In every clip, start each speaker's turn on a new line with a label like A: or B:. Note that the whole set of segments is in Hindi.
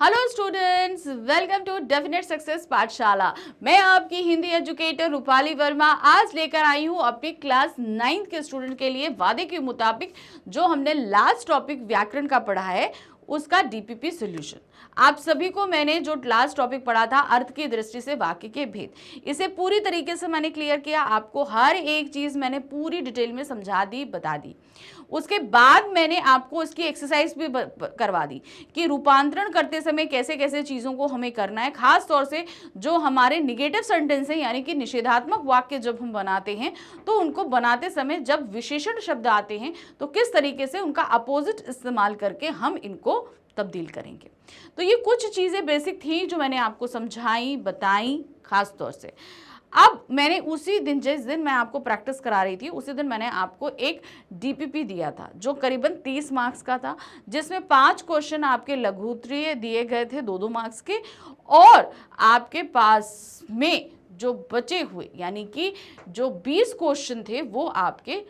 A: Hello students, welcome to definite success Pathshala. मैं आपकी हिंदी एजुकेटर रूपाली वर्मा आज लेकर आई हूँ अपनी क्लास 9th के स्टूडेंट के लिए वादे के मुताबिक जो हमने लास्ट टॉपिक व्याकरण का पढ़ा है उसका डीपीपी सॉल्यूशन। आप सभी को मैंने जो लास्ट टॉपिक पढ़ा था अर्थ की दृष्टि से वाक्य के भेद, इसे पूरी तरीके से मैंने क्लियर किया। आपको हर एक चीज मैंने पूरी डिटेल में समझा दी, बता दी। उसके बाद मैंने आपको इसकी एक्सरसाइज भी करवा दी कि रूपांतरण करते समय कैसे कैसे चीज़ों को हमें करना है। खास तौर से जो हमारे निगेटिव सेंटेंस है यानी कि निषेधात्मक वाक्य जब हम बनाते हैं तो उनको बनाते समय जब विशेषण शब्द आते हैं तो किस तरीके से उनका अपोजिट इस्तेमाल करके हम इनको तब्दील करेंगे। तो ये कुछ चीज़ें बेसिक थी जो मैंने आपको समझाई, बताई खास तौर से। अब मैंने उसी दिन, जिस दिन मैं आपको प्रैक्टिस करा रही थी उसी दिन मैंने आपको एक डीपीपी दिया था जो करीबन 30 मार्क्स का था, जिसमें 5 क्वेश्चन आपके लघु उत्तरीय दिए गए थे 2-2 मार्क्स के, और आपके पास में जो बचे हुए यानी कि जो 20 क्वेश्चन थे वो आपके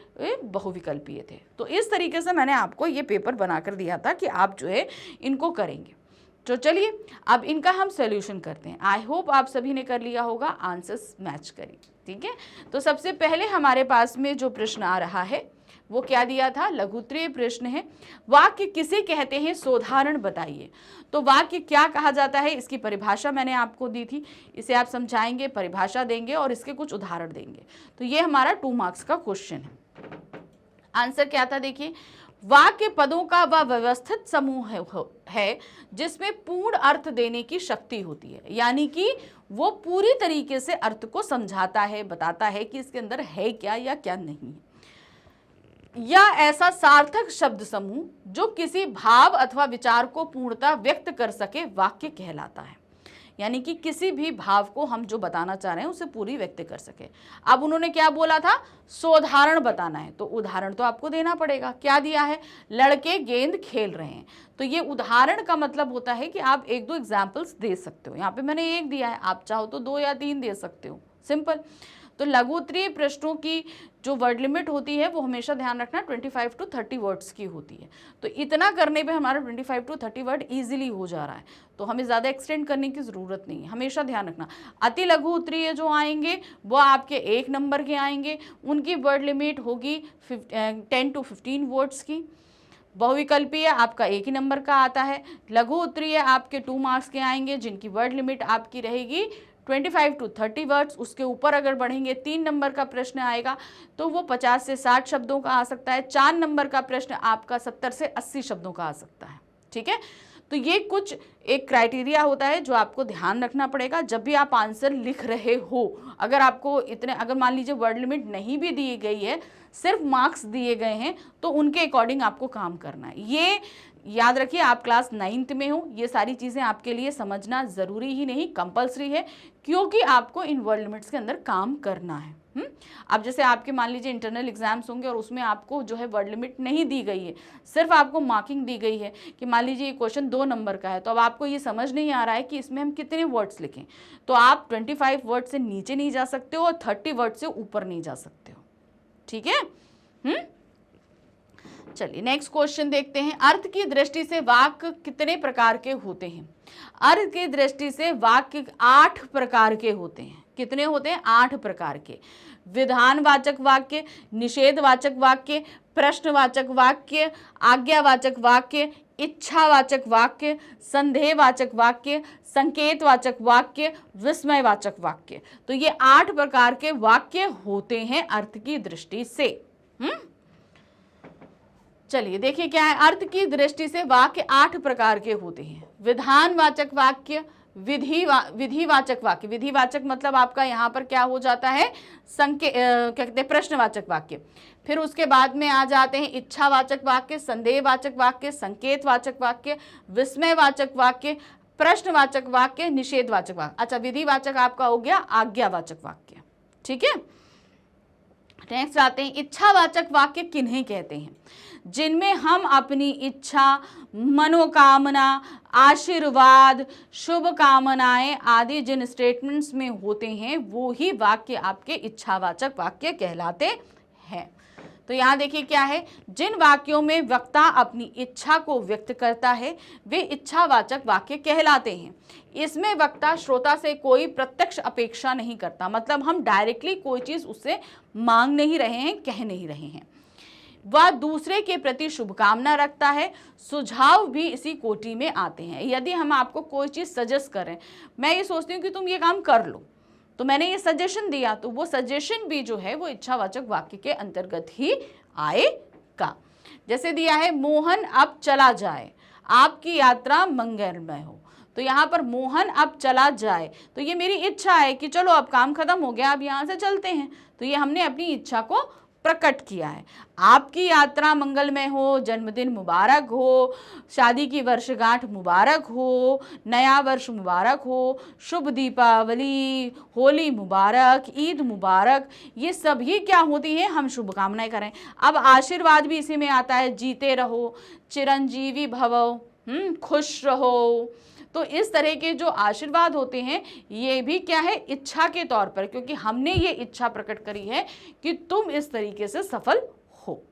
A: बहुविकल्पीय थे। तो इस तरीके से मैंने आपको ये पेपर बनाकर दिया था कि आप जो है इनको करेंगे। तो चलिए अब इनका हम सॉल्यूशन करते हैं। आई होप आप सभी ने कर लिया होगा, आंसर्स मैच करिए, ठीक है। तो सबसे पहले हमारे पास में जो प्रश्न आ रहा है वो क्या दिया था, लघु उत्तरीय प्रश्न है। वाक्य किसे कहते हैं, सोदाहरण बताइए। तो वाक्य क्या कहा जाता है इसकी परिभाषा मैंने आपको दी थी, इसे आप समझाएंगे, परिभाषा देंगे और इसके कुछ उदाहरण देंगे। तो ये हमारा 2 मार्क्स का क्वेश्चन है। आंसर क्या था देखिए, वाक्य पदों का वह व्यवस्थित समूह है जिसमें पूर्ण अर्थ देने की शक्ति होती है, यानी कि वो पूरी तरीके से अर्थ को समझाता है, बताता है कि इसके अंदर है क्या या क्या नहीं है। या ऐसा सार्थक शब्द समूह जो किसी भाव अथवा विचार को पूर्णतः व्यक्त कर सके वाक्य कहलाता है, यानी कि किसी भी भाव को हम जो बताना चाह रहे हैं उसे पूरी व्यक्त कर सके। अब उन्होंने क्या बोला था, सोदाहरण बताना है, तो उदाहरण तो आपको देना पड़ेगा। क्या दिया है, लड़के गेंद खेल रहे हैं। तो ये उदाहरण का मतलब होता है कि आप 1-2 एग्जाम्पल्स दे सकते हो। यहाँ पे मैंने 1 दिया है, आप चाहो तो 2 या 3 दे सकते हो, सिंपल। तो लघु उत्तरीय प्रश्नों की जो वर्ड लिमिट होती है वो हमेशा ध्यान रखना 25 to 30 वर्ड्स की होती है। तो इतना करने पे हमारा 25 to 30 वर्ड इजीली हो जा रहा है, तो हमें ज़्यादा एक्सटेंड करने की ज़रूरत नहीं है। हमेशा ध्यान रखना अति लघु उत्तरीय जो आएंगे वो आपके 1 नंबर के आएंगे, उनकी वर्ड लिमिट होगी 10 to 15 वर्ड्स की। बहुविकल्पीय आपका 1 ही नंबर का आता है। लघु उत्तरीय आपके 2 मार्क्स के आएंगे जिनकी वर्ड लिमिट आपकी रहेगी 25 to 30 वर्ड्स। उसके ऊपर अगर बढ़ेंगे 3 नंबर का प्रश्न आएगा तो वो 50 से 60 शब्दों का आ सकता है। 4 नंबर का प्रश्न आपका 70 से 80 शब्दों का आ सकता है, ठीक है। तो ये कुछ एक क्राइटेरिया होता है जो आपको ध्यान रखना पड़ेगा जब भी आप आंसर लिख रहे हो। अगर आपको इतने, अगर मान लीजिए वर्ड लिमिट नहीं भी दी गई है, सिर्फ मार्क्स दिए गए हैं, तो उनके अकॉर्डिंग आपको काम करना है। ये याद रखिए, आप क्लास 9th में हो, ये सारी चीज़ें आपके लिए समझना ज़रूरी ही नहीं, कंपलसरी है, क्योंकि आपको इन वर्ड लिमिट्स के अंदर काम करना है। अब जैसे आपके मान लीजिए इंटरनल एग्जाम्स होंगे और उसमें आपको जो है वर्ड लिमिट नहीं दी गई है, सिर्फ आपको मार्किंग दी गई है कि मान लीजिए ये क्वेश्चन 2 नंबर का है, तो अब आपको ये समझ नहीं आ रहा है कि इसमें हम कितने वर्ड्स लिखें, तो आप 25 वर्ड से नीचे नहीं जा सकते हो और 30 वर्ड से ऊपर नहीं जा सकते हो, ठीक है। चलिए नेक्स्ट क्वेश्चन देखते हैं। अर्थ की दृष्टि से वाक्य कितने प्रकार के होते हैं। अर्थ की दृष्टि से वाक्य 8 प्रकार के होते हैं। कितने होते हैं, 8 प्रकार के। विधानवाचक वाक्य, निषेधवाचक वाक्य, प्रश्नवाचक वाक्य, आज्ञावाचक वाक्य, इच्छावाचक वाक्य, संदेहवाचक वाक्य, संकेतवाचक वाक्य, विस्मयवाचक वाक्य। तो ये 8 प्रकार के वाक्य होते हैं अर्थ की दृष्टि से। चलिए देखिए क्या है, अर्थ की दृष्टि से वाक्य 8 प्रकार के होते हैं। विधानवाचक वाक्य, विधिवाचक वाक्य, विधिवाचक मतलब आपका यहाँ पर क्या हो जाता है, क्या कहते हैं, प्रश्नवाचक वाक्य। फिर उसके बाद में आ जाते हैं इच्छावाचक वाक्य, संदेहवाचक वाक्य, संकेतवाचक वाक्य, विस्मयवाचक वाक्य, प्रश्नवाचक वाक्य, निषेधवाचक वाक्य। अच्छा, विधिवाचक आपका हो गया आज्ञावाचक वाक्य, ठीक है। नेक्स्ट आते हैं इच्छावाचक वाक्य किन्हें कहते हैं, जिनमें हम अपनी इच्छा, मनोकामना, आशीर्वाद, शुभ कामनाएं आदि जिन स्टेटमेंट्स में होते हैं वो ही वाक्य आपके इच्छावाचक वाक्य कहलाते हैं। तो यहाँ देखिए क्या है, जिन वाक्यों में वक्ता अपनी इच्छा को व्यक्त करता है वे इच्छावाचक वाक्य कहलाते हैं। इसमें वक्ता श्रोता से कोई प्रत्यक्ष अपेक्षा नहीं करता, मतलब हम डायरेक्टली कोई चीज उससे मांग नहीं रहे हैं, कह नहीं रहे हैं। वह दूसरे के प्रति शुभकामना रखता है। सुझाव भी इसी कोटि में आते हैं। यदि हम आपको कोई चीज सजेस्ट करें, मैं ये सोचती हूँ कि तुम ये काम कर लो, तो मैंने ये सजेशन दिया, तो वो सजेशन भी जो है वो इच्छावाचक वाक्य के अंतर्गत ही आएगा। जैसे दिया है, मोहन अब चला जाए, आपकी यात्रा मंगलमय हो। तो यहाँ पर मोहन अब चला जाए, तो ये मेरी इच्छा है कि चलो अब काम खत्म हो गया, अब यहाँ से चलते हैं। तो ये हमने अपनी इच्छा को प्रकट किया है। आपकी यात्रा मंगलमय हो, जन्मदिन मुबारक हो, शादी की वर्षगांठ मुबारक हो, नया वर्ष मुबारक हो, शुभ दीपावली, होली मुबारक, ईद मुबारक, ये सभी क्या होती हैं, हम शुभकामनाएं करें। अब आशीर्वाद भी इसी में आता है, जीते रहो, चिरंजीवी भव, खुश रहो। तो इस तरह के जो आशीर्वाद होते हैं ये भी क्या है, इच्छा के तौर पर, क्योंकि हमने ये इच्छा प्रकट करी है कि तुम इस तरीके से सफल हो।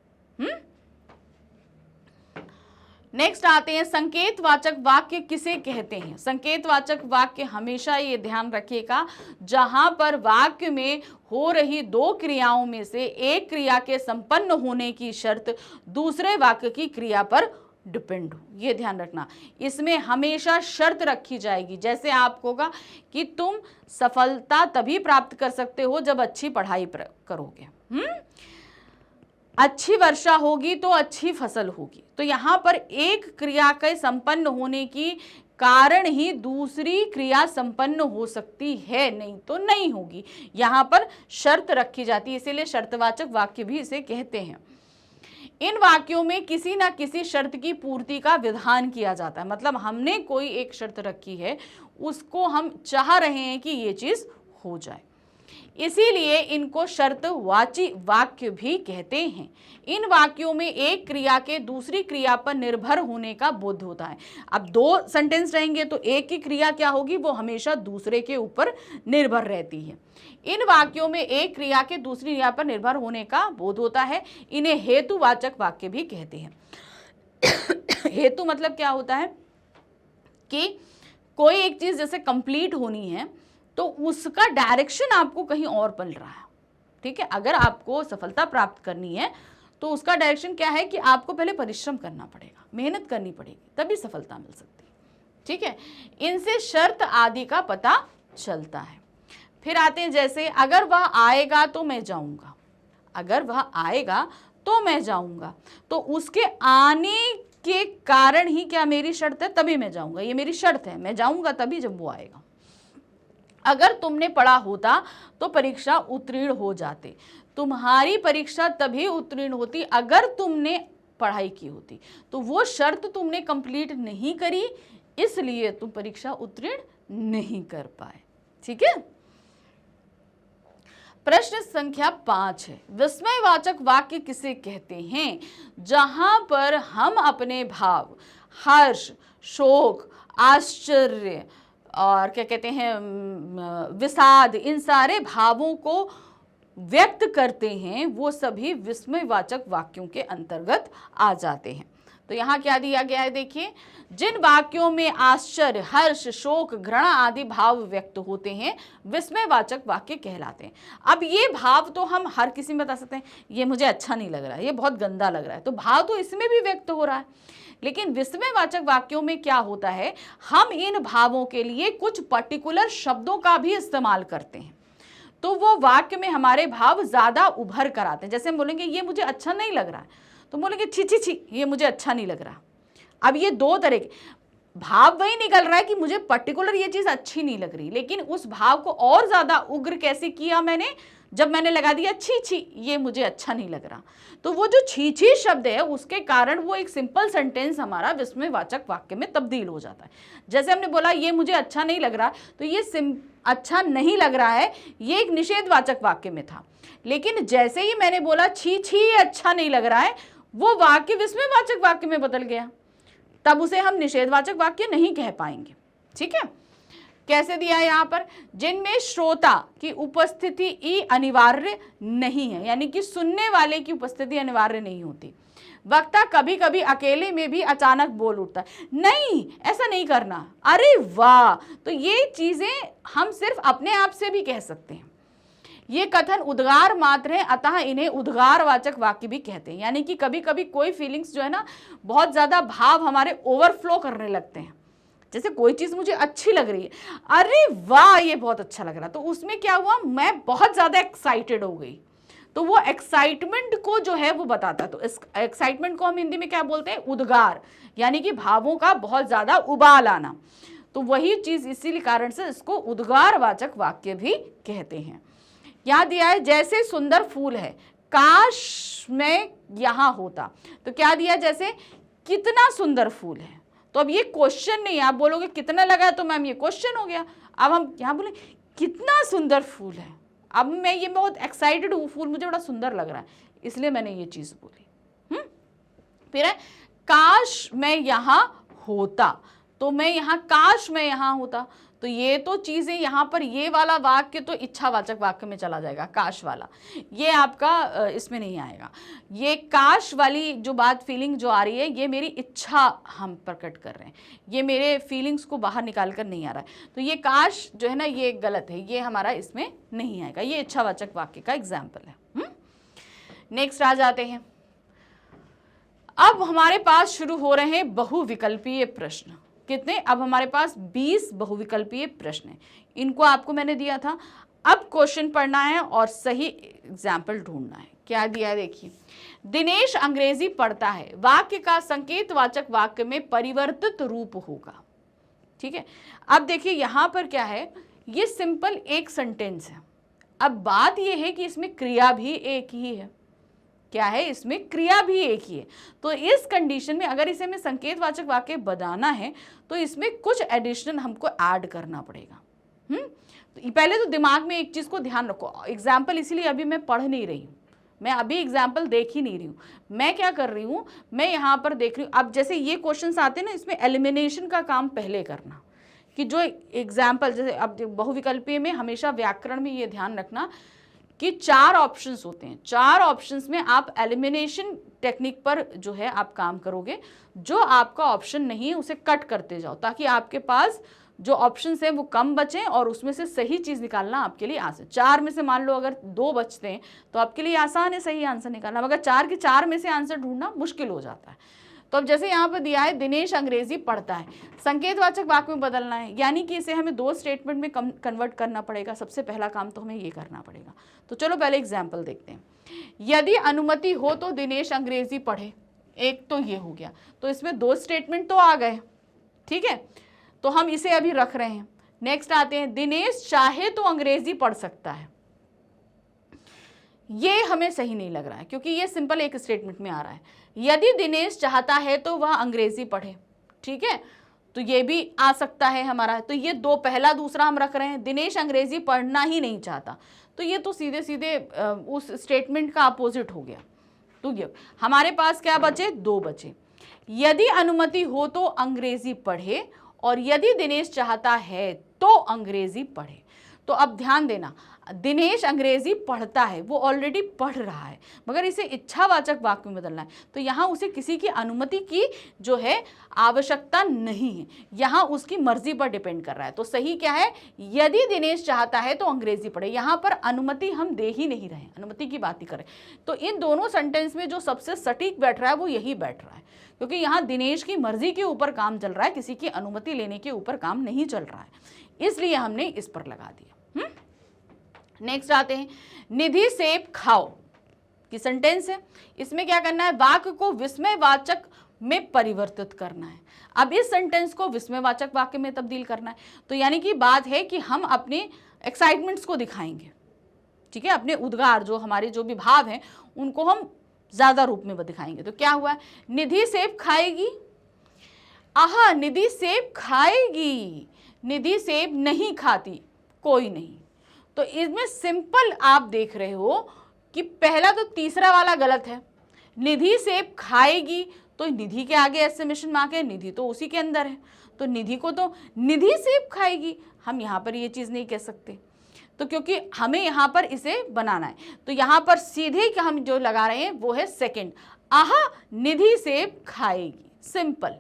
A: नेक्स्ट आते हैं, संकेतवाचक वाक्य किसे कहते हैं। संकेतवाचक वाक्य हमेशा ये ध्यान रखिएगा, जहां पर वाक्य में हो रही दो क्रियाओं में से एक क्रिया के संपन्न होने की शर्त दूसरे वाक्य की क्रिया पर डिपेंड हो, ये ध्यान रखना। इसमें हमेशा शर्त रखी जाएगी। जैसे आपको होगा कि तुम सफलता तभी प्राप्त कर सकते हो जब अच्छी पढ़ाई करोगे, अच्छी वर्षा होगी तो अच्छी फसल होगी। तो यहाँ पर एक क्रिया के संपन्न होने की कारण ही दूसरी क्रिया संपन्न हो सकती है, नहीं तो नहीं होगी। यहाँ पर शर्त रखी जाती है, इसीलिए शर्तवाचक वाक्य भी इसे कहते हैं। इन वाक्यों में किसी ना किसी शर्त की पूर्ति का विधान किया जाता है, मतलब हमने कोई एक शर्त रखी है, उसको हम चाह रहे हैं कि ये चीज हो जाए, इसीलिए इनको शर्तवाची वाक्य भी कहते हैं। इन वाक्यों में एक क्रिया के दूसरी क्रिया पर निर्भर होने का बोध होता है। अब दो सेंटेंस रहेंगे तो एक की क्रिया क्या होगी, वो हमेशा दूसरे के ऊपर निर्भर रहती है। इन वाक्यों में एक क्रिया के दूसरी क्रिया पर निर्भर होने का बोध होता है। इन्हें हेतुवाचक वाक्य भी कहते हैं। हेतु मतलब क्या होता है कि कोई एक चीज जैसे कंप्लीट होनी है तो उसका डायरेक्शन आपको कहीं और मिल रहा है, ठीक है। अगर आपको सफलता प्राप्त करनी है तो उसका डायरेक्शन क्या है कि आपको पहले परिश्रम करना पड़ेगा, मेहनत करनी पड़ेगी, तभी सफलता मिल सकती है, ठीक है। इनसे शर्त आदि का पता चलता है। फिर आते हैं, जैसे अगर वह आएगा तो मैं जाऊंगा, अगर वह आएगा तो मैं जाऊंगा, तो उसके आने के कारण ही क्या मेरी शर्त है, तभी मैं जाऊंगा, ये मेरी शर्त है, मैं जाऊंगा तभी जब वो आएगा। अगर तुमने पढ़ा होता तो परीक्षा उत्तीर्ण हो जाते, तुम्हारी परीक्षा तभी उत्तीर्ण होती अगर तुमने पढ़ाई की होती, तो वो शर्त तुमने कंप्लीट नहीं करी, इसलिए तुम परीक्षा उत्तीर्ण नहीं कर पाए, ठीक है। प्रश्न संख्या 5 है, विस्मयवाचक वाक्य किसे कहते हैं। जहां पर हम अपने भाव, हर्ष, शोक, आश्चर्य और क्या कहते हैं, विषाद, इन सारे भावों को व्यक्त करते हैं, वो सभी विस्मयवाचक वाक्यों के अंतर्गत आ जाते हैं। तो यहाँ क्या दिया गया है, देखिए, जिन वाक्यों में आश्चर्य, हर्ष, शोक, घृणा आदि भाव व्यक्त होते हैं विस्मयवाचक वाक्य कहलाते हैं। अब ये भाव तो हम हर किसी में बता सकते हैं, ये मुझे अच्छा नहीं लग रहा है, ये बहुत गंदा लग रहा है, तो भाव तो इसमें भी व्यक्त हो रहा है। लेकिन विस्मयवाचक वाक्यों में क्या होता है, हम इन भावों के लिए कुछ पर्टिकुलर शब्दों का भी इस्तेमाल करते हैं, तो वो वाक्य में हमारे भाव ज्यादा उभर कर आते हैं। जैसे हम बोलेंगे ये मुझे अच्छा नहीं लग रहा है, तो बोलेंगे छी छी छी, ये मुझे अच्छा नहीं लग रहा। अब ये दो तरह के भाव वही निकल रहा है कि मुझे पर्टिकुलर ये चीज अच्छी नहीं लग रही, लेकिन उस भाव को और ज्यादा उग्र कैसे किया मैंने, जब मैंने लगा दिया छी छी, ये मुझे अच्छा नहीं लग रहा। तो वो जो छी छी शब्द है उसके कारण वो एक सिंपल सेंटेंस हमारा विस्मयवाचक वाक्य में तब्दील हो जाता है। जैसे हमने बोला ये मुझे अच्छा नहीं लग रहा, तो ये अच्छा नहीं लग रहा है, ये एक निषेधवाचक वाक्य में था, लेकिन जैसे ही मैंने बोला छी छी ये अच्छा नहीं लग रहा है, वो वाक्य विस्मयवाचक वाक्य में बदल गया, तब उसे हम निषेधवाचक वाक्य नहीं कह पाएंगे, ठीक है। कैसे दिया है यहाँ पर, जिनमें श्रोता की उपस्थिति ही अनिवार्य नहीं है, यानी कि सुनने वाले की उपस्थिति अनिवार्य नहीं होती। वक्ता कभी कभी अकेले में भी अचानक बोल उठता है, नहीं ऐसा नहीं करना, अरे वाह। तो ये चीजें हम सिर्फ अपने आप से भी कह सकते हैं। ये कथन उद्गार मात्र है, अतः इन्हें उद्गारवाचक वाक्य भी कहते हैं। यानी कि कभी कभी कोई फीलिंग्स जो है ना, बहुत ज्यादा भाव हमारे ओवरफ्लो करने लगते हैं। जैसे कोई चीज मुझे अच्छी लग रही है, अरे वाह ये बहुत अच्छा लग रहा, तो उसमें क्या हुआ, मैं बहुत ज्यादा एक्साइटेड हो गई, तो वो एक्साइटमेंट को जो है वो बताता है। तो इस एक्साइटमेंट को हम हिंदी में क्या बोलते हैं, उद्गार, यानी कि भावों का बहुत ज्यादा उबाल आना। तो वही चीज इसी कारण से इसको उद्गारवाचक वाक्य भी कहते हैं। यहाँ दिया है, जैसे सुंदर फूल है, काश मैं यहाँ होता। तो क्या दिया, जैसे कितना सुंदर फूल है। तो अब ये क्वेश्चन नहीं है, आप बोलोगे कितना लगा है तो मैम ये क्वेश्चन हो गया। अब हम यहाँ बोले कितना सुंदर फूल है, अब मैं ये बहुत एक्साइटेड हूँ, फूल मुझे बड़ा सुंदर लग रहा है, इसलिए मैंने ये चीज बोली। फिर है, काश मैं यहाँ होता, तो मैं यहाँ, काश मैं यहाँ होता, तो ये तो चीजें यहाँ पर, ये वाला वाक्य तो इच्छावाचक वाक्य में चला जाएगा, काश वाला, ये आपका इसमें नहीं आएगा। ये काश वाली जो बात, फीलिंग जो आ रही है, ये मेरी इच्छा हम प्रकट कर रहे हैं, ये मेरे फीलिंग्स को बाहर निकाल कर नहीं आ रहा है। तो ये काश जो है ना, ये गलत है, ये हमारा इसमें नहीं आएगा, ये इच्छावाचक वाक्य का एग्जाम्पल है। नेक्स्ट आ जाते हैं। अब हमारे पास शुरू हो रहे हैं बहुविकल्पीय प्रश्न। कितने, अब हमारे पास 20 बहुविकल्पीय प्रश्न हैं। इनको आपको मैंने दिया था, अब क्वेश्चन पढ़ना है और सही एग्जाम्पल ढूंढना है। क्या दिया है देखिए, दिनेश अंग्रेजी पढ़ता है, वाक्य का संकेतवाचक वाक्य में परिवर्तित रूप होगा। ठीक है, अब देखिए यहां पर क्या है, ये सिंपल एक सेंटेंस है। अब बात यह है कि इसमें क्रिया भी एक ही है। क्या है, इसमें क्रिया भी एक ही है। तो इस कंडीशन में अगर इसे हमें संकेतवाचक वाक्य बनाना है तो इसमें कुछ एडिशनल हमको ऐड करना पड़ेगा। तो पहले तो दिमाग में एक चीज को ध्यान रखो, एग्जाम्पल इसीलिए अभी मैं पढ़ नहीं रही हूँ, मैं अभी एग्जाम्पल देख ही नहीं रही हूँ। मैं क्या कर रही हूँ, मैं यहाँ पर देख रही हूँ। अब जैसे ये क्वेश्चन आते हैं ना, इसमें एलिमिनेशन का काम पहले करना, कि जो एग्जाम्पल, जैसे अब बहुविकल्पीय में हमेशा व्याकरण में ये ध्यान रखना कि 4 ऑप्शंस होते हैं, 4 ऑप्शंस में आप एलिमिनेशन टेक्निक पर जो है आप काम करोगे। जो आपका ऑप्शन नहीं है उसे कट करते जाओ, ताकि आपके पास जो ऑप्शंस हैं वो कम बचें और उसमें से सही चीज निकालना आपके लिए आसान। 4 में से मान लो अगर 2 बचते हैं तो आपके लिए आसान है सही आंसर निकालना, मगर 4 के 4 में से आंसर ढूंढना मुश्किल हो जाता है। तो अब जैसे यहाँ पर दिया है, दिनेश अंग्रेजी पढ़ता है, संकेतवाचक वाक्य में बदलना है, यानी कि इसे हमें 2 स्टेटमेंट में कन्वर्ट करना पड़ेगा। सबसे पहला काम तो हमें ये करना पड़ेगा। तो चलो पहले एग्जाम्पल देखते हैं। यदि अनुमति हो तो दिनेश अंग्रेजी पढ़े, एक तो ये हो गया, तो इसमें 2 स्टेटमेंट तो आ गए। ठीक है, तो हम इसे अभी रख रहे हैं। नेक्स्ट आते हैं, दिनेश चाहे तो अंग्रेजी पढ़ सकता है। ये हमें सही नहीं लग रहा है, क्योंकि ये सिंपल एक स्टेटमेंट में आ रहा है। यदि दिनेश चाहता है तो वह अंग्रेजी पढ़े, ठीक है, तो ये भी आ सकता है हमारा। तो ये 2, पहला दूसरा हम रख रहे हैं। दिनेश अंग्रेजी पढ़ना ही नहीं चाहता, तो ये तो सीधे सीधे उस स्टेटमेंट का अपोजिट हो गया। तो ये हमारे पास क्या बचे, 2 बचे। यदि अनुमति हो तो अंग्रेजी पढ़े, और यदि दिनेश चाहता है तो अंग्रेजी पढ़े। तो अब ध्यान देना, दिनेश अंग्रेजी पढ़ता है, वो ऑलरेडी पढ़ रहा है, मगर इसे इच्छावाचक वाक्य में बदलना है। तो यहाँ उसे किसी की अनुमति की जो है आवश्यकता नहीं है, यहाँ उसकी मर्जी पर डिपेंड कर रहा है। तो सही क्या है, यदि दिनेश चाहता है तो अंग्रेजी पढ़े। यहाँ पर अनुमति हम दे ही नहीं रहे, अनुमति की बात ही करें। तो इन दोनों सेंटेंस में जो सबसे सटीक बैठ रहा है वो यही बैठ रहा है, क्योंकि यहाँ दिनेश की मर्जी के ऊपर काम चल रहा है, किसी की अनुमति लेने के ऊपर काम नहीं चल रहा है, इसलिए हमने इस पर लगा दिया। नेक्स्ट आते हैं, निधि सेब खाओ की सेंटेंस है। इसमें क्या करना है, वाक्य को विस्मयवाचक में परिवर्तित करना है। अब इस सेंटेंस को विस्मयवाचक वाक्य में तब्दील करना है। तो यानी कि बात है कि हम अपने एक्साइटमेंट्स को दिखाएंगे, ठीक है, अपने उद्गार, जो हमारे जो भी भाव हैं उनको हम ज्यादा रूप में दिखाएंगे। तो क्या हुआ, निधि सेब खाएगी, आहा निधि सेब खाएगी, निधि सेब नहीं खाती, कोई नहीं। तो इसमें सिंपल आप देख रहे हो कि पहला तो तीसरा वाला गलत है। निधि सेब खाएगी, तो निधि के आगे एक्सक्लेमेशन मार्क है, निधि तो उसी के अंदर है। तो निधि को तो निधि सेब खाएगी, हम यहाँ पर ये चीज़ नहीं कह सकते। तो क्योंकि हमें यहाँ पर इसे बनाना है, तो यहाँ पर सीधे हम जो लगा रहे हैं वो है सेकंड, आहा निधि सेब खाएगी, सिंपल,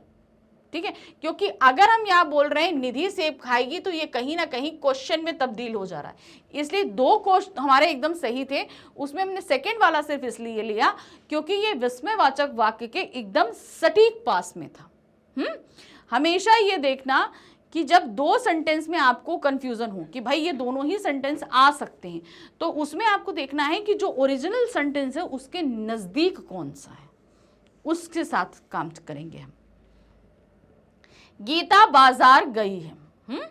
A: ठीक है। क्योंकि अगर हम यहाँ बोल रहे हैं निधि सेब खाएगी तो ये कहीं ना कहीं क्वेश्चन में तब्दील हो जा रहा है, इसलिए दो क्वेश्चन हमारे एकदम सही थे, उसमें हमने सेकंड वाला सिर्फ इसलिए लिया क्योंकि ये विस्मयवाचक वाक्य के एकदम सटीक पास में था। हमेशा ये देखना कि जब दो सेंटेंस में आपको कंफ्यूजन हो कि भाई ये दोनों ही सेंटेंस आ सकते हैं, तो उसमें आपको देखना है कि जो ओरिजिनल सेंटेंस है उसके नजदीक कौन सा है, उसके साथ काम करेंगे हम। गीता बाजार गई है।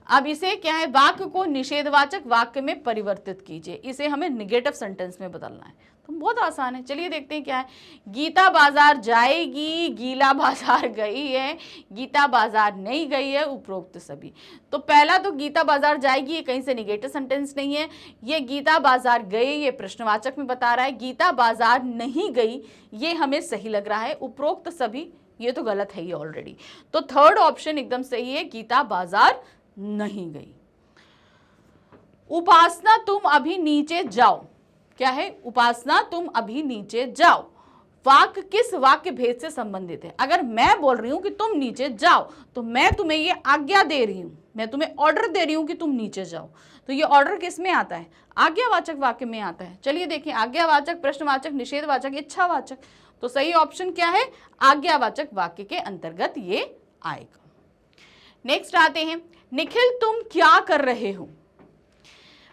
A: अब इसे क्या है, वाक्य को निषेधवाचक वाक्य में परिवर्तित कीजिए, इसे हमें निगेटिव सेंटेंस में बदलना है। तो बहुत आसान है, चलिए देखते हैं क्या है। गीता बाजार जाएगी, गीला बाजार गई है, गीता बाजार नहीं गई है, उपरोक्त सभी। तो पहला तो गीता बाजार जाएगी ये कहीं से निगेटिव सेंटेंस नहीं है, ये गीता बाजार गई ये प्रश्नवाचक में बता रहा है, गीता बाजार नहीं गई ये हमें सही लग रहा है, उपरोक्त सभी ये तो गलत है ये ऑलरेडी। तो थर्ड ऑप्शन एकदम सही है, गीता बाजार नहीं गई। उपासना तुम अभी नीचे जाओ, क्या है, उपासना तुम अभी नीचे जाओ। वाक्य किस वाक्य भेद से संबंधित है? अगर मैं बोल रही हूं कि तुम नीचे जाओ तो मैं तुम्हें ये आज्ञा दे रही हूं, मैं तुम्हें ऑर्डर दे रही हूं कि तुम नीचे जाओ, तो ये ऑर्डर किस में आता है? आज्ञावाचक वाक्य में आता है। चलिए देखें, आज्ञावाचक, प्रश्नवाचक, निषेधवाचक, इच्छावाचक, तो सही ऑप्शन क्या है? आज्ञावाचक वाक्य के अंतर्गत ये आएगा। नेक्स्ट आते हैं, निखिल तुम क्या कर रहे हो।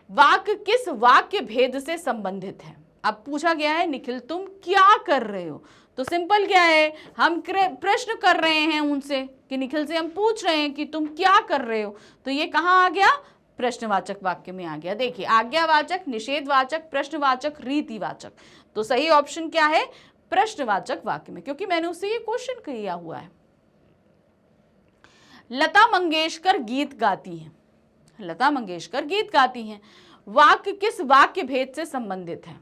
A: वाक्य किस वाक्य भेद से संबंधित है? अब पूछा गया है निखिल तुम क्या कर रहे हो, तो सिंपल क्या है, हम प्रश्न कर रहे हैं उनसे कि निखिल से हम पूछ रहे हैं कि तुम क्या कर रहे हो, तो ये कहाँ आ गया? प्रश्नवाचक वाक्य में आ गया। देखिए, आज्ञावाचक, निषेधवाचक, प्रश्नवाचक, रीतिवाचक, तो सही ऑप्शन क्या है? प्रश्नवाचक वाक्य में, क्योंकि मैंने उससे ये क्वेश्चन किया हुआ है। लता मंगेशकर गीत गाती हैं, लता मंगेशकर गीत गाती हैं, वाक्य किस वाक्य भेद से संबंधित है?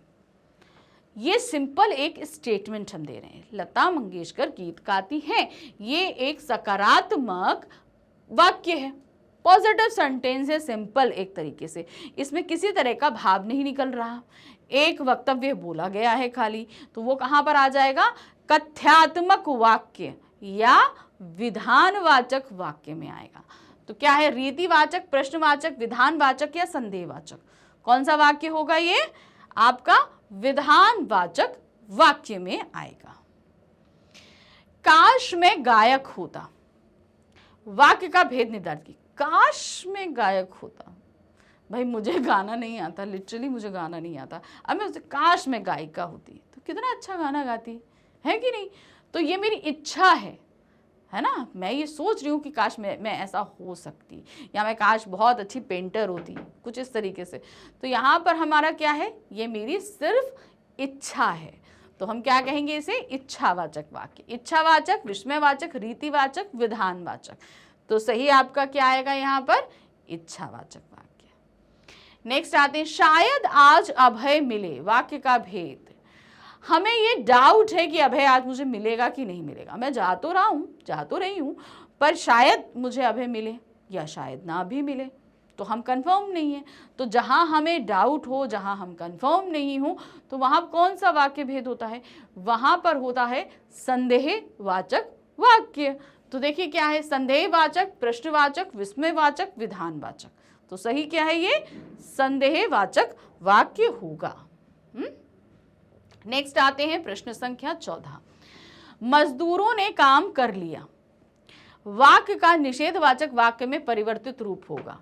A: ये सिंपल एक स्टेटमेंट हम दे रहे हैं, लता मंगेशकर गीत गाती हैं, ये एक सकारात्मक वाक्य है, पॉजिटिव सेंटेंस है, सिंपल एक तरीके से, इसमें किसी तरह का भाव नहीं निकल रहा, एक वक्तव्य बोला गया है खाली, तो वो कहां पर आ जाएगा? कथ्यात्मक वाक्य या विधानवाचक वाक्य में आएगा। तो क्या है? रीतिवाचक, प्रश्नवाचक, विधानवाचक या संदेहवाचक, कौन सा वाक्य होगा? ये आपका विधानवाचक वाक्य में आएगा। काश में गायक होता, वाक्य का भेद निर्धारित की, काश में गायक होता, भाई मुझे गाना नहीं आता, लिटरली मुझे गाना नहीं आता, अब मैं उसे काश में गायिका होती तो कितना अच्छा गाना गाती है कि नहीं, तो ये मेरी इच्छा है ना, मैं ये सोच रही हूँ कि काश मैं ऐसा हो सकती, या मैं काश बहुत अच्छी पेंटर होती, कुछ इस तरीके से। तो यहाँ पर हमारा क्या है? ये मेरी सिर्फ इच्छा है, तो हम क्या कहेंगे इसे? इच्छावाचक वाक्य। इच्छावाचक, विस्मयवाचक, रीतिवाचक, विधानवाचक, तो सही आपका क्या आएगा यहाँ पर? इच्छावाचक वाक्य। नेक्स्ट आते हैं, शायद आज अभय मिले, वाक्य का भेद। हमें ये डाउट है कि अभय आज मुझे मिलेगा कि नहीं मिलेगा, मैं जा तो रही हूँ, पर शायद मुझे अभय मिले या शायद ना भी मिले, तो हम कंफर्म नहीं है। तो जहाँ हमें डाउट हो, जहाँ हम कंफर्म नहीं हो, तो वहाँ कौन सा वाक्य भेद होता है? वहाँ पर होता है संदेहवाचक वाक्य। तो देखिए क्या है? संदेहवाचक, प्रश्नवाचक, विस्मयवाचक, विधानवाचक, तो सही क्या है? ये संदेहवाचक वाक्य होगा। नेक्स्ट आते हैं प्रश्न संख्या 14, मजदूरों ने काम कर लिया, वाक्य का निषेधवाचक वाक्य में परिवर्तित रूप होगा।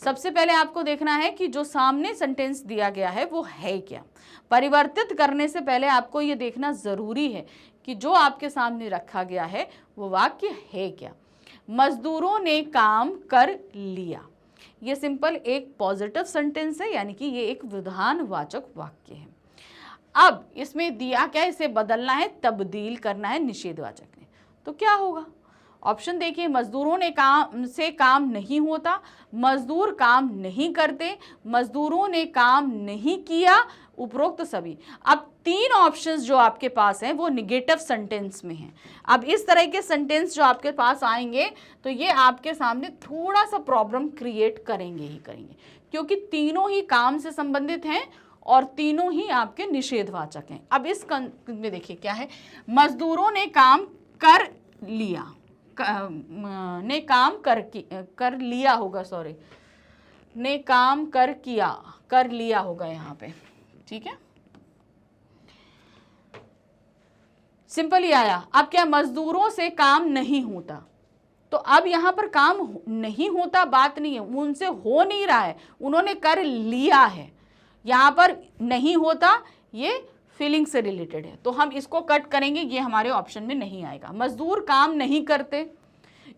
A: सबसे पहले आपको देखना है कि जो सामने सेंटेंस दिया गया है वो है क्या। परिवर्तित करने से पहले आपको ये देखना जरूरी है कि जो आपके सामने रखा गया है वो वाक्य है क्या। मजदूरों ने काम कर लिया, ये सिंपल एक पॉजिटिव सेंटेंस है, यानी कि ये एक विधानवाचक वाक्य है। अब इसमें दिया क्या? इसे बदलना है, तब्दील करना है निषेधवाचक ने, तो क्या होगा? ऑप्शन देखिए, मजदूरों ने काम नहीं होता, मजदूर काम नहीं करते, मजदूरों ने काम नहीं किया, उपरोक्त सभी। अब 3 ऑप्शंस जो आपके पास हैं वो निगेटिव सेंटेंस में हैं। अब इस तरह के सेंटेंस जो आपके पास आएंगे तो ये आपके सामने थोड़ा सा प्रॉब्लम क्रिएट करेंगे ही करेंगे, क्योंकि तीनों ही काम से संबंधित हैं और तीनों ही आपके निषेधवाचक हैं। अब इस में देखिए क्या है, मजदूरों ने काम कर लिया, ने काम कर लिया होगा, सॉरी, ने काम कर लिया होगा यहाँ पे, ठीक है, सिंपल ही आया। अब क्या, मजदूरों से काम नहीं होता, तो अब यहां पर काम नहीं होता बात नहीं है, उनसे हो नहीं रहा है, उन्होंने कर लिया है। यहां पर नहीं होता ये फीलिंग से रिलेटेड है, तो हम इसको कट करेंगे, ये हमारे ऑप्शन में नहीं आएगा। मजदूर काम नहीं करते,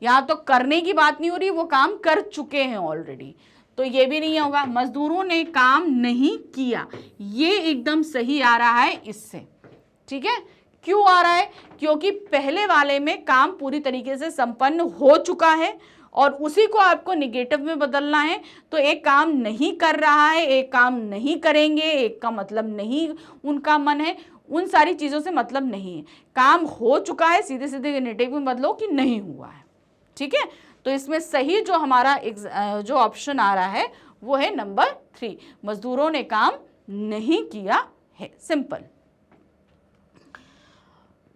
A: यहां तो करने की बात नहीं हो रही, वो काम कर चुके हैं ऑलरेडी, तो ये भी नहीं होगा। मजदूरों ने काम नहीं किया, ये एकदम सही आ रहा है इससे, ठीक है। क्यों आ रहा है, क्योंकि पहले वाले में काम पूरी तरीके से संपन्न हो चुका है और उसी को आपको निगेटिव में बदलना है। तो एक काम नहीं कर रहा है, एक काम नहीं करेंगे, एक का मतलब नहीं उनका मन है, उन सारी चीज़ों से मतलब नहीं है। काम हो चुका है, सीधे सीधे नेगेटिव में बदलो कि नहीं हुआ है, ठीक है। तो इसमें सही जो हमारा जो ऑप्शन आ रहा है वो है नंबर 3, मजदूरों ने काम नहीं किया है, सिंपल।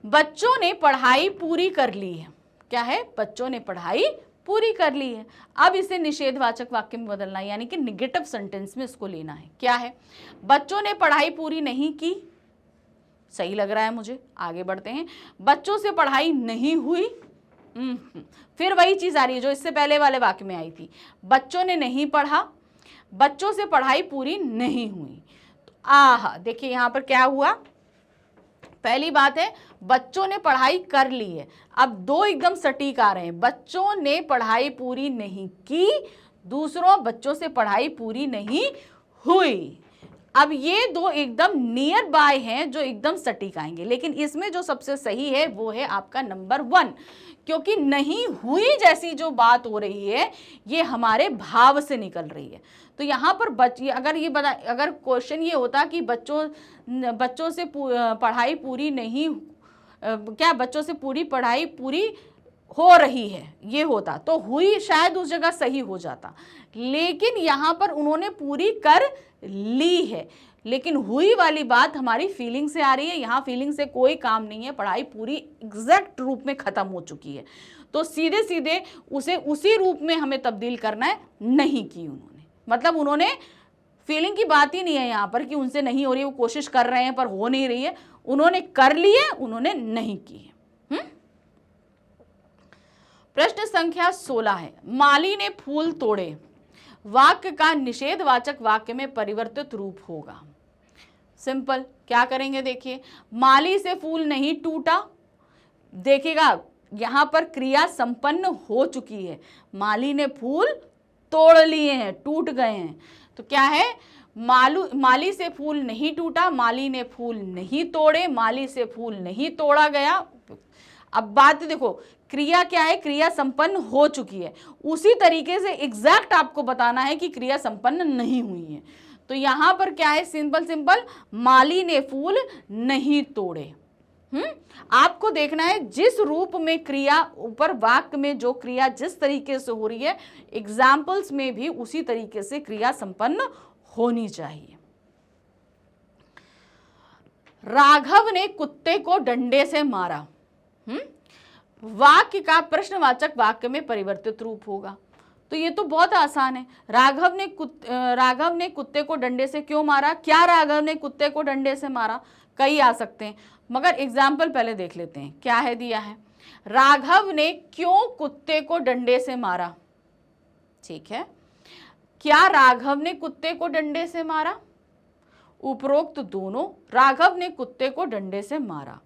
A: बच्चों ने पढ़ाई पूरी कर ली है, क्या है, बच्चों ने पढ़ाई पूरी कर ली है। अब इसे निषेधवाचक वाक्य में बदलना है, यानी कि निगेटिव सेंटेंस में इसको लेना है। क्या है, बच्चों ने पढ़ाई पूरी नहीं की, सही लग रहा है मुझे, आगे बढ़ते हैं। बच्चों से पढ़ाई नहीं हुई, फिर वही चीज आ रही है जो इससे पहले वाले वाक्य में आई थी, बच्चों ने नहीं पढ़ा, बच्चों से पढ़ाई पूरी नहीं हुई। तो देखिए यहां पर क्या हुआ, पहली बात है बच्चों ने पढ़ाई कर ली है, अब दो एकदम सटीक आ रहे हैं, बच्चों ने पढ़ाई पूरी नहीं की, दूसरों बच्चों से पढ़ाई पूरी नहीं हुई। अब ये दो एकदम नियर बाय हैं जो एकदम सटीक आएंगे, लेकिन इसमें जो सबसे सही है वो है आपका नंबर 1, क्योंकि नहीं हुई जैसी जो बात हो रही है ये हमारे भाव से निकल रही है। तो यहाँ पर अगर क्वेश्चन ये होता कि बच्चों से पढ़ाई पूरी नहीं, क्या बच्चों से पूरी पढ़ाई पूरी हो रही है ये होता तो हुई शायद उस जगह सही हो जाता, लेकिन यहाँ पर उन्होंने पूरी कर ली है, लेकिन हुई वाली बात हमारी फीलिंग से आ रही है, यहाँ फीलिंग से कोई काम नहीं है, पढ़ाई पूरी एग्जैक्ट रूप में खत्म हो चुकी है, तो सीधे सीधे उसे उसी रूप में हमें तब्दील करना है, नहीं की उन्होंने, मतलब उन्होंने फीलिंग की बात ही नहीं है यहाँ पर कि उनसे नहीं हो रही, वो कोशिश कर रहे हैं पर हो नहीं रही है, उन्होंने कर ली है, उन्होंने नहीं की है। प्रश्न संख्या 16 है, माली ने फूल तोड़े, वाक्य का निषेधवाचक वाक्य में परिवर्तित रूप होगा। सिंपल, क्या करेंगे, देखिए माली से फूल नहीं टूटा, देखिएगा यहां पर क्रिया संपन्न हो चुकी है, माली ने फूल तोड़ लिए हैं, टूट गए हैं, तो क्या है, माली से फूल नहीं टूटा, माली ने फूल नहीं तोड़े, माली से फूल नहीं तोड़ा गया। अब बात देखो, क्रिया क्या है, क्रिया संपन्न हो चुकी है, उसी तरीके से एग्जैक्ट आपको बताना है कि क्रिया संपन्न नहीं हुई है। तो यहां पर क्या है, सिंपल माली ने फूल नहीं तोड़े। आपको देखना है जिस रूप में क्रिया ऊपर वाक्य में जो क्रिया जिस तरीके से हो रही है, एग्जाम्पल्स में भी उसी तरीके से क्रिया संपन्न होनी चाहिए। राघव ने कुत्ते को डंडे से मारा, वाक्य का प्रश्नवाचक वाक्य में परिवर्तित रूप होगा। तो ये तो बहुत आसान है, राघव ने कुत्ते को डंडे से क्यों मारा, क्या राघव ने कुत्ते को डंडे से मारा, कई आ सकते हैं, मगर एग्जाम्पल पहले देख लेते हैं। क्या है दिया है, राघव ने क्यों कुत्ते को डंडे से मारा, ठीक है, क्या राघव ने कुत्ते को डंडे से मारा, उपरोक्त दोनों, राघव ने कुत्ते को डंडे से मारा,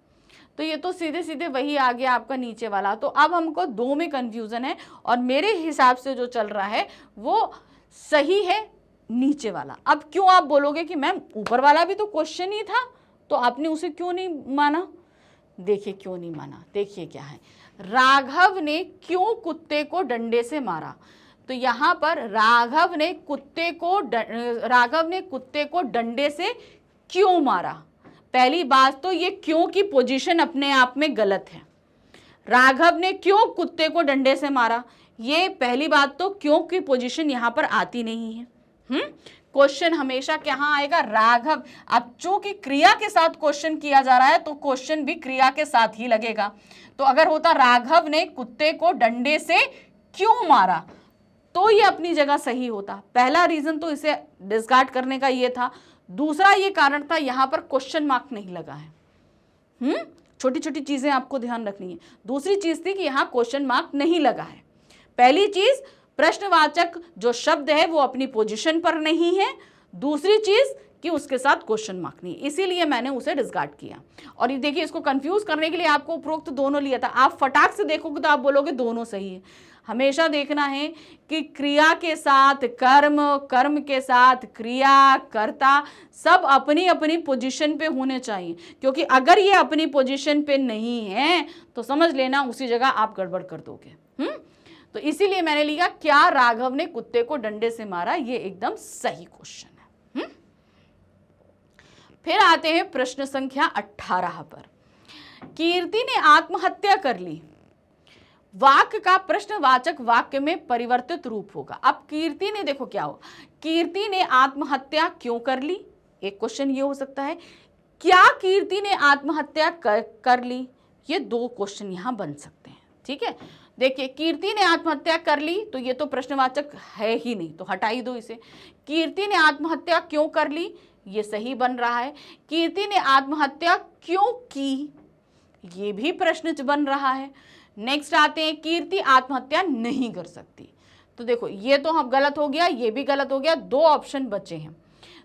A: तो ये तो सीधे सीधे वही आ गया आपका नीचे वाला। तो अब हमको दो में कंफ्यूजन है और मेरे हिसाब से जो चल रहा है वो सही है नीचे वाला। अब क्यों आप बोलोगे कि मैम ऊपर वाला भी तो क्वेश्चन ही था, तो आपने उसे क्यों नहीं माना, देखिए क्यों नहीं माना, देखिए क्या है, राघव ने क्यों कुत्ते को डंडे से मारा, तो यहाँ पर राघव ने कुत्ते को डंडे से क्यों मारा। पहली बात तो ये क्यों की पोजीशन अपने आप में गलत है। राघव ने क्यों कुत्ते को डंडे से मारा, ये पहली बात तो क्यों की पोजीशन यहां पर आती नहीं है। क्वेश्चन हमेशा कहां आएगा, राघव। अब चूंकि क्रिया के साथ क्वेश्चन किया जा रहा है तो क्वेश्चन भी क्रिया के साथ ही लगेगा। तो अगर होता राघव ने कुत्ते को डंडे से क्यों मारा तो ये अपनी जगह सही होता। पहला रीजन तो इसे डिस्कार्ड करने का ये था। दूसरा ये कारण था, यहां पर क्वेश्चन मार्क नहीं लगा है। छोटी छोटी चीजें आपको ध्यान रखनी है। दूसरी चीज थी कि यहां क्वेश्चन मार्क नहीं लगा है। पहली चीज, प्रश्नवाचक जो शब्द है वो अपनी पोजीशन पर नहीं है। दूसरी चीज कि उसके साथ क्वेश्चन मार्क नहीं, इसीलिए मैंने उसे डिस्कार्ड किया। और ये देखिए, इसको कंफ्यूज करने के लिए आपको उपरोक्त दोनों लिया था। आप फटाक से देखोगे तो आप बोलोगे दोनों सही है। हमेशा देखना है कि क्रिया के साथ कर्म, कर्म के साथ क्रिया, कर्ता सब अपनी अपनी पोजीशन पे होने चाहिए। क्योंकि अगर ये अपनी पोजीशन पे नहीं है तो समझ लेना उसी जगह आप गड़बड़ कर दोगे। तो इसीलिए मैंने लिखा क्या राघव ने कुत्ते को डंडे से मारा, ये एकदम सही क्वेश्चन है। फिर आते हैं प्रश्न संख्या 18 पर। कीर्ति ने आत्महत्या कर ली, वाक्य का प्रश्नवाचक वाक्य में परिवर्तित रूप होगा। अब कीर्ति ने, देखो क्या हो, कीर्ति ने आत्महत्या क्यों कर ली, एक क्वेश्चन ये हो सकता है। क्या कीर्ति ने आत्महत्या कर ली, ये दो क्वेश्चन यहां बन सकते हैं। ठीक है, देखिए कीर्ति ने आत्महत्या कर ली तो ये तो प्रश्नवाचक है ही नहीं, तो हटा ही दो इसे। कीर्ति ने आत्महत्या क्यों कर ली, ये सही बन रहा है। कीर्ति ने आत्महत्या क्यों की, ये भी प्रश्न बन रहा है। नेक्स्ट आते हैं, कीर्ति आत्महत्या नहीं कर सकती। तो देखो ये तो हम गलत हो गया, ये भी गलत हो गया। दो ऑप्शन बचे हैं,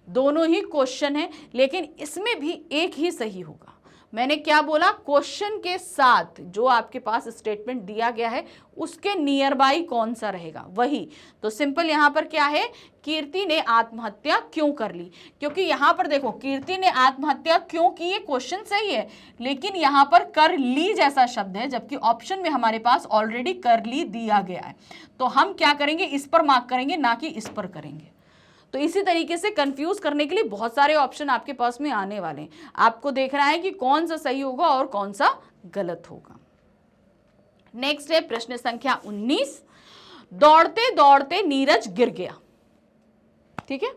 A: दोनों ही क्वेश्चन है, लेकिन इसमें भी एक ही सही होगा। मैंने क्या बोला, क्वेश्चन के साथ जो आपके पास स्टेटमेंट दिया गया है उसके नियर बाई कौन सा रहेगा वही। तो सिंपल यहां पर क्या है, कीर्ति ने आत्महत्या क्यों कर ली। क्योंकि यहां पर देखो कीर्ति ने आत्महत्या क्यों की, ये क्वेश्चन सही है, लेकिन यहां पर कर ली जैसा शब्द है, जबकि ऑप्शन में हमारे पास ऑलरेडी कर ली दिया गया है। तो हम क्या करेंगे, इस पर मार्क करेंगे, ना कि इस पर करेंगे। तो इसी तरीके से कंफ्यूज करने के लिए बहुत सारे ऑप्शन आपके पास में आने वाले हैं। आपको देखना है कि कौन सा सही होगा और कौन सा गलत होगा। नेक्स्ट है प्रश्न संख्या 19। दौड़ते दौड़ते नीरज गिर गया। ठीक है,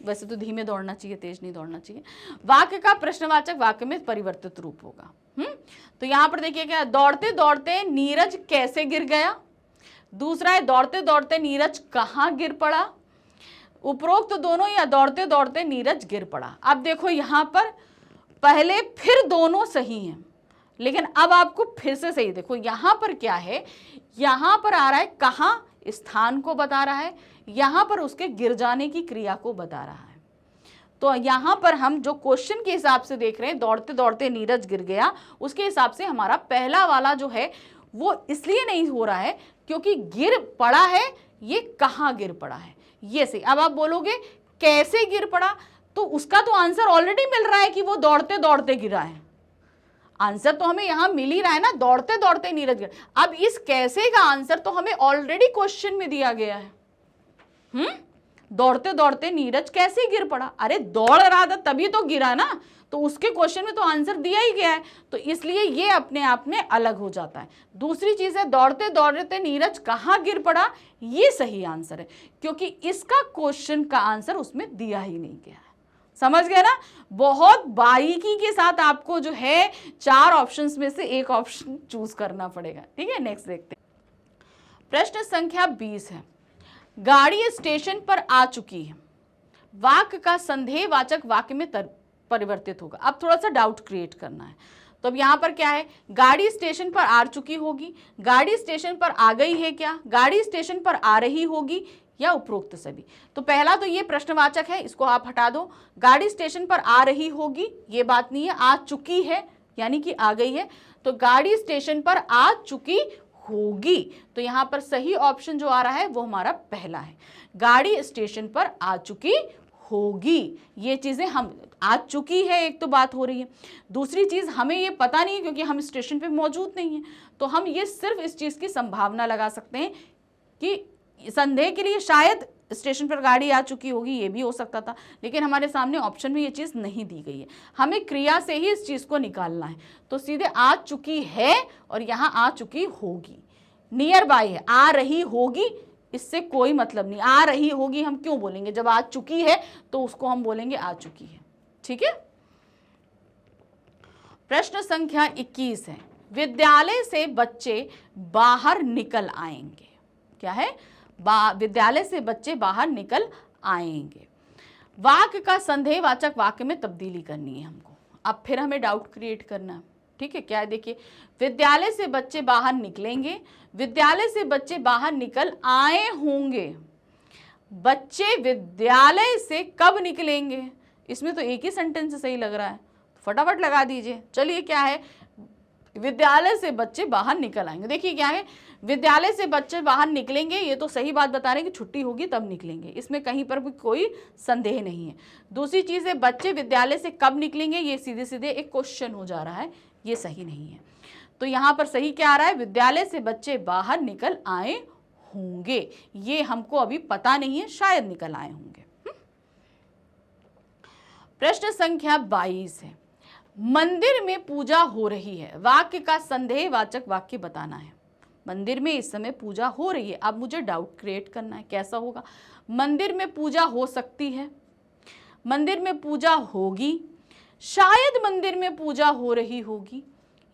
A: वैसे तो धीमे दौड़ना चाहिए, तेज नहीं दौड़ना चाहिए। वाक्य का प्रश्नवाचक वाक्य में परिवर्तित रूप होगा। तो यहां पर देखिए क्या, दौड़ते दौड़ते नीरज कैसे गिर गया। दूसरा है दौड़ते दौड़ते नीरज कहां गिर पड़ा। उपरोक्त दोनों या दौड़ते दौड़ते नीरज गिर पड़ा। अब देखो यहां पर पहले फिर दोनों सही हैं, लेकिन अब आपको फिर से सही देखो। यहां पर क्या है, यहां पर आ रहा है कहां, स्थान को बता रहा है, यहां पर उसके गिर जाने की क्रिया को बता रहा है। तो यहां पर हम जो क्वेश्चन के हिसाब से देख रहे हैं, दौड़ते दौड़ते नीरज गिर गया, उसके हिसाब से हमारा पहला वाला जो है वो इसलिए नहीं हो रहा है क्योंकि गिर पड़ा है, ये कहां गिर पड़ा है, ये सही। अब आप बोलोगे कैसे गिर पड़ा, तो उसका तो आंसर ऑलरेडी मिल रहा है कि वो दौड़ते दौड़ते गिरा है। आंसर तो हमें यहां मिल ही रहा है ना, दौड़ते दौड़ते नीरज गिरा। अब इस कैसे का आंसर तो हमें ऑलरेडी क्वेश्चन में दिया गया है। दौड़ते दौड़ते नीरज कैसे गिर पड़ा, अरे दौड़ रहा था तभी तो गिरा ना, तो उसके क्वेश्चन में तो आंसर दिया ही गया है, तो इसलिए ये अपने आप में अलग हो जाता है। दूसरी चीज है दौड़ते दौड़ते नीरज कहां गिर पड़ा, ये सही आंसर है, क्योंकि इसका क्वेश्चन का आंसर उसमें दिया ही नहीं गया है। समझ गए ना, बहुत बारीकी के साथ आपको जो है 4 ऑप्शंस में से एक ऑप्शन चूज करना पड़ेगा। ठीक है, नेक्स्ट देखते हैं। प्रश्न संख्या 20 है, गाड़ी स्टेशन पर आ चुकी है, वाक्य का संदेहवाचक वाक्य में परिवर्तित होगा। अब थोड़ा सा डाउट क्रिएट करना है। तो अब यहां पर क्या है, गाड़ी स्टेशन पर आ चुकी होगी, गाड़ी स्टेशन पर आ गई है क्या, गाड़ी स्टेशन पर आ रही होगी, या उपरोक्त सभी। तो पहला तो ये प्रश्नवाचक है, इसको आप हटा दो। गाड़ी स्टेशन पर आ रही होगी, ये बात नहीं है, आ चुकी है यानी कि आ गई है। तो गाड़ी स्टेशन पर आ चुकी होगी, तो यहां पर सही ऑप्शन जो आ रहा है वो हमारा पहला है, गाड़ी स्टेशन पर आ चुकी होगी। ये चीजें हम आ चुकी है, एक तो बात हो रही है। दूसरी चीज हमें ये पता नहीं है क्योंकि हम स्टेशन पे मौजूद नहीं है, तो हम ये सिर्फ इस चीज की संभावना लगा सकते हैं कि संदेह के लिए शायद स्टेशन पर गाड़ी आ चुकी होगी, ये भी हो सकता था, लेकिन हमारे सामने ऑप्शन में ये चीज़ नहीं दी गई है। हमें क्रिया से ही इस चीज़ को निकालना है, तो सीधे आ चुकी है और यहाँ आ चुकी होगी, नियर बाय है, आ रही होगी इससे कोई मतलब नहीं। आ रही होगी हम क्यों बोलेंगे, जब आ चुकी है तो उसको हम बोलेंगे आ चुकी है। ठीक है। प्रश्न संख्या 21 है, विद्यालय से बच्चे बाहर निकल आएंगे। क्या है, विद्यालय से बच्चे बाहर निकल आएंगे। वाक्य का संदेहवाचक वाक्य में तब्दीली करनी है हमको। अब फिर हमें डाउट क्रिएट करना है। ठीक है, क्या है देखिए, विद्यालय से बच्चे बाहर निकलेंगे, विद्यालय से बच्चे बाहर निकल आए होंगे। बच्चे विद्यालय से कब निकलेंगे, इसमें तो एक ही सेंटेंस सही लग रहा है, फटाफट लगा दीजिए। चलिए, क्या है, विद्यालय से बच्चे बाहर निकल आएंगे। देखिए क्या है, विद्यालय से बच्चे बाहर निकलेंगे, ये तो सही बात बता रहे हैं कि छुट्टी होगी तब निकलेंगे, इसमें कहीं पर भी कोई संदेह नहीं है। दूसरी चीज़ है, बच्चे विद्यालय से कब निकलेंगे, ये सीधे सीधे एक क्वेश्चन हो जा रहा है, ये सही नहीं है। तो यहाँ पर सही क्या आ रहा है, विद्यालय से बच्चे बाहर निकल आए होंगे। ये हमको अभी पता नहीं है, शायद निकल आए होंगे। प्रश्न संख्या 22 है, मंदिर में पूजा हो रही है। वाक्य का संदेहवाचक वाक्य बताना है। मंदिर में इस समय पूजा हो रही है। अब मुझे डाउट क्रिएट करना है, कैसा होगा। मंदिर में पूजा हो सकती है, मंदिर में पूजा होगी, शायद मंदिर में पूजा हो रही होगी,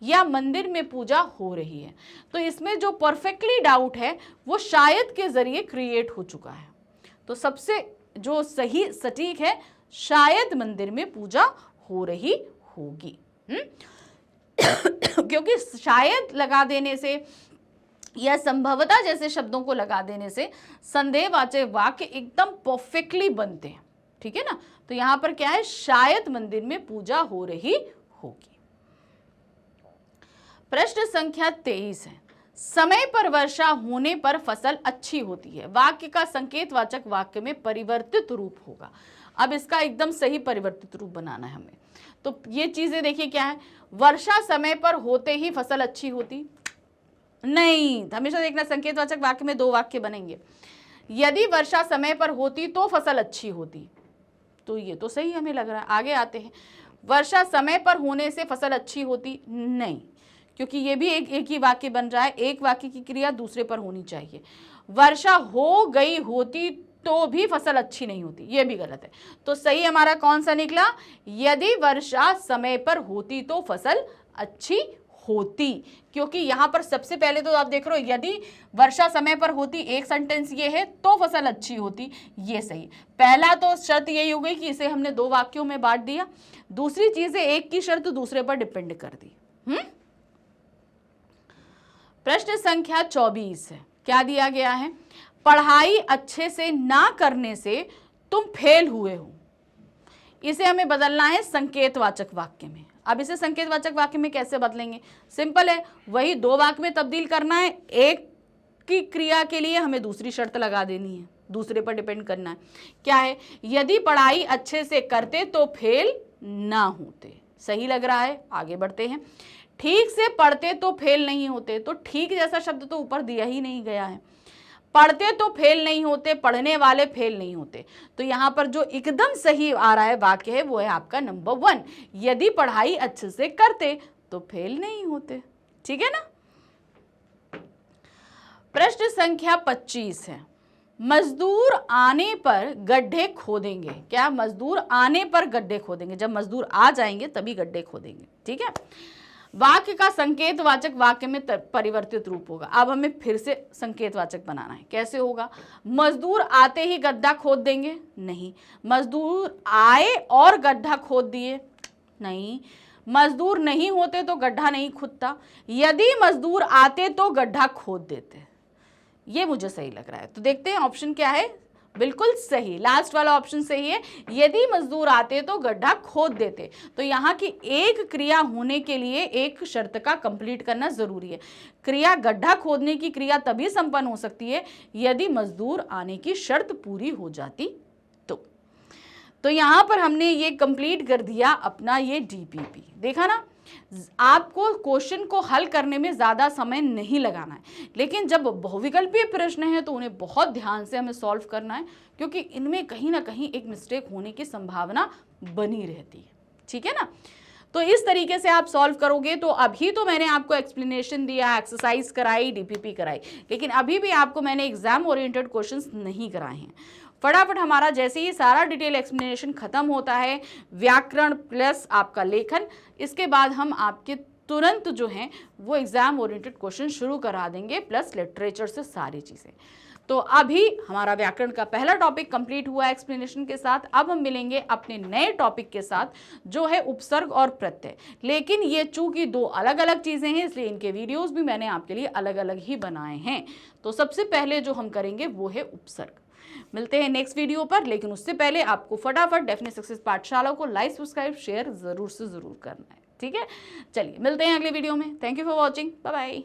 A: या मंदिर में पूजा हो रही है। तो इसमें जो परफेक्टली डाउट है वो शायद के जरिए क्रिएट हो चुका है। तो सबसे जो सही सटीक है, शायद मंदिर में पूजा हो रही होगी। क्योंकि शायद लगा देने से या संभवतः जैसे शब्दों को लगा देने से संदेहवाचक वाक्य एकदम परफेक्टली बनते हैं। ठीक है ना। तो यहां पर क्या है, शायद मंदिर में पूजा हो रही होगी। प्रश्न संख्या 23 है, समय पर वर्षा होने पर फसल अच्छी होती है। वाक्य का संकेतवाचक वाक्य में परिवर्तित रूप होगा। अब इसका एकदम सही परिवर्तित रूप बनाना है हमें। तो ये चीजें देखिए क्या है, वर्षा समय पर होते ही फसल अच्छी होती नहीं। हमेशा देखना संकेतवाचक वाक्य में दो वाक्य बनेंगे। यदि वर्षा समय पर होती तो फसल अच्छी होती, तो ये तो सही हमें लग रहा है। आगे आते हैं, वर्षा समय पर होने से फसल अच्छी होती नहीं, क्योंकि ये भी एक ही वाक्य बन रहा है, एक वाक्य की क्रिया दूसरे पर होनी चाहिए। वर्षा हो गई होती तो भी फसल अच्छी नहीं होती, ये भी गलत है। तो सही हमारा कौन सा निकला, यदि वर्षा समय पर होती तो फसल अच्छी होती। क्योंकि यहां पर सबसे पहले तो आप देख रहे हो, यदि वर्षा समय पर होती, एक सेंटेंस ये है, तो फसल अच्छी होती, ये सही। पहला तो शर्त यही हो गई कि इसे हमने दो वाक्यों में बांट दिया। दूसरी चीज है, एक की शर्त दूसरे पर डिपेंड कर दी। प्रश्न संख्या 24 है, क्या दिया गया है, पढ़ाई अच्छे से ना करने से तुम फेल हुए हो। इसे हमें बदलना है संकेतवाचक वाक्य में। अब इसे संकेतवाचक वाक्य में कैसे बदलेंगे, सिंपल है, वही दो वाक्य में तब्दील करना है। एक की क्रिया के लिए हमें दूसरी शर्त लगा देनी है, दूसरे पर डिपेंड करना है। क्या है, यदि पढ़ाई अच्छे से करते तो फेल ना होते। सही लग रहा है, आगे बढ़ते हैं। ठीक से पढ़ते तो फेल नहीं होते, तो ठीक जैसा शब्द तो ऊपर दिया ही नहीं गया है। पढ़ते तो फेल नहीं होते, पढ़ने वाले फेल नहीं होते। तो यहां पर जो एकदम सही आ रहा है वाक्य है वो है आपका नंबर 1, यदि पढ़ाई अच्छे से करते तो फेल नहीं होते। ठीक है ना। प्रश्न संख्या 25 है, मजदूर आने पर गड्ढे खोदेंगे। क्या, मजदूर आने पर गड्ढे खोदेंगे, जब मजदूर आ जाएंगे तभी गड्ढे खोदेंगे। ठीक है। वाक्य का संकेतवाचक वाक्य में परिवर्तित रूप होगा। अब हमें फिर से संकेतवाचक बनाना है, कैसे होगा, मजदूर आते ही गड्ढा खोद देंगे, नहीं। मजदूर आए और गड्ढा खोद दिए, नहीं। मजदूर नहीं होते तो गड्ढा नहीं खुदता, यदि मजदूर आते तो गड्ढा खोद देते। ये मुझे सही लग रहा है। तो देखते हैं ऑप्शन क्या है, बिल्कुल सही, लास्ट वाला ऑप्शन सही है, यदि मजदूर आते तो गड्ढा खोद देते। तो यहाँ की एक क्रिया होने के लिए एक शर्त का कंप्लीट करना जरूरी है। क्रिया गड्ढा खोदने की क्रिया तभी संपन्न हो सकती है यदि मजदूर आने की शर्त पूरी हो जाती तो यहाँ पर हमने ये कंप्लीट कर दिया अपना ये डीपीपी। देखा ना, आपको क्वेश्चन को हल करने में ज़्यादा समय नहीं लगाना है, लेकिन जब बहुविकल्पीय प्रश्न है तो उन्हें बहुत ध्यान से हमें सॉल्व करना है, क्योंकि इनमें कहीं ना कहीं एक मिस्टेक होने की संभावना बनी रहती है। ठीक है ना? तो इस तरीके से आप सॉल्व करोगे। तो अभी तो मैंने आपको एक्सप्लेनेशन दिया, एक्सरसाइज कराई, डीपीपी कराई, लेकिन अभी भी आपको मैंने एग्जाम ओरिएंटेड क्वेश्चंस नहीं कराए हैं। फटाफट हमारा जैसे ही सारा डिटेल एक्सप्लेनेशन खत्म होता है, व्याकरण प्लस आपका लेखन, इसके बाद हम आपके तुरंत जो हैं वो एग्जाम ओरिएंटेड क्वेश्चन शुरू करा देंगे, प्लस लिटरेचर से सारी चीज़ें। तो अभी हमारा व्याकरण का पहला टॉपिक कंप्लीट हुआ एक्सप्लेनेशन के साथ। अब हम मिलेंगे अपने नए टॉपिक के साथ, जो है उपसर्ग और प्रत्यय। लेकिन ये चूंकि दो अलग अलग चीज़ें हैं, इसलिए इनके वीडियोस भी मैंने आपके लिए अलग अलग ही बनाए हैं। तो सबसे पहले जो हम करेंगे वो है उपसर्ग। मिलते हैं नेक्स्ट वीडियो पर, लेकिन उससे पहले आपको फटाफट डेफिनेट सक्सेस पाठशाला को लाइक, सब्सक्राइब, शेयर जरूर से जरूर करना है। ठीक है, चलिए मिलते हैं अगले वीडियो में। Thank you for watching, bye bye.